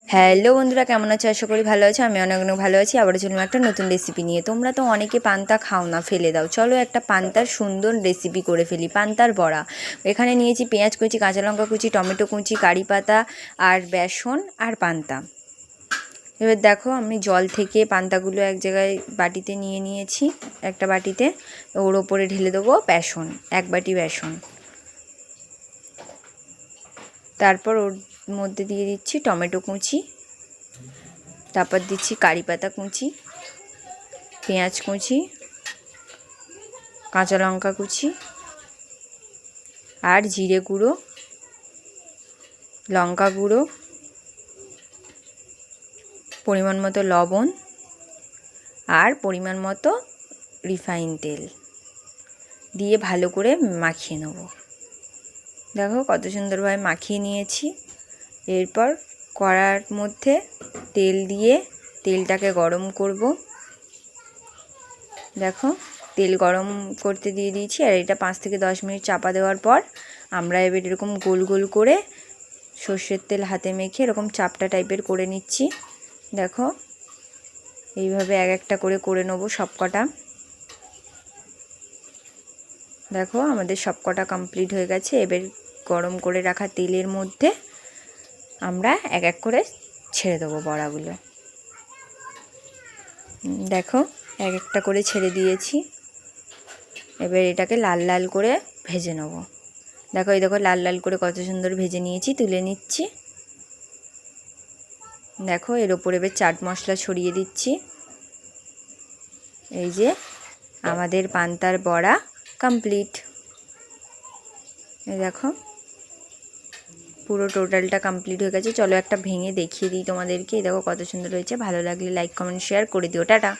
Hello বন্ধুরা, কেমন আছো? আশা করি ভালো আছো। আমি অনেক অনেক ভালো আছি। আবারও চলুন একটা নতুন রেসিপি নিয়ে। তোমরা তো অনেকে পান্তা খাও না, ফেলে দাও। চলো একটা পান্তার সুন্দর রেসিপি করে ফেলি, পান্তার বড়া। এখানে নিয়েছি পেঁয়াজ কুচি, কাঁচা লঙ্কা কুচি, টমেটো কুচি, কারি পাতা আর বেসন আর পান্তা। এবার দেখো, আমি জল থেকে পান্তাগুলো এক জায়গায় বাটিতে নিয়ে নিয়েছি, একটা বাটিতে। ওর ওপরে ঢেলে দেবো বেসন, 1 বাটি বেসন। তারপর ওর মধ্যে দিয়ে দিচ্ছি টমেটো কুচি, তারপর দিচ্ছি কারি পাতা কুচি, পেঁয়াজ কুচি, কাঁচা লঙ্কা কুচি আর জিরে গুঁড়ো, লঙ্কা গুঁড়ো, পরিমাণ মতো লবণ আর পরিমাণ মতো রিফাইন তেল দিয়ে ভালো করে মাখিয়ে নেব। দেখো কত সুন্দরভাবে মাখিয়ে নিয়েছি। এরপর কড়ার মধ্যে তেল দিয়ে তেলটাকে গরম করব। দেখো তেল গরম করতে দিয়ে দিয়েছি। আর এটা 5 থেকে 10 মিনিট চাপা দেওয়ার পর আমরা এবার এরকম গোল গোল করে সর্ষের তেল হাতে মেখে এরকম চাপটা টাইপের করে নিচ্ছি। দেখো এইভাবে এক একটা করে নেব সবকটা। দেখো আমাদের সবকটা কমপ্লিট হয়ে গেছে। এবার গরম করে রাখা তেলের মধ্যে আমরা এক এক করে ছেড়ে দেবো বড়াগুলো। দেখো এক একটা করে ছেড়ে দিয়েছি। এবার এটাকে লাল লাল করে ভেজে নেব। দেখো এই দেখো লাল লাল করে কত সুন্দর ভেজে নিয়েছি, তুলে নিচ্ছি। দেখো এর ওপরে এবার চাট মশলা ছড়িয়ে দিচ্ছি। এই যে আমাদের পান্তার বড়া কমপ্লিট। এই দেখো পুরো টোটালটা কমপ্লিট হয়ে গেছে। চলো একটা ভেঙে দেখিয়ে দিই তোমাদেরকে। এই দেখো কত সুন্দর হয়েছে। ভালো লাগলে লাইক কমেন্ট শেয়ার করে দিও। টাটা।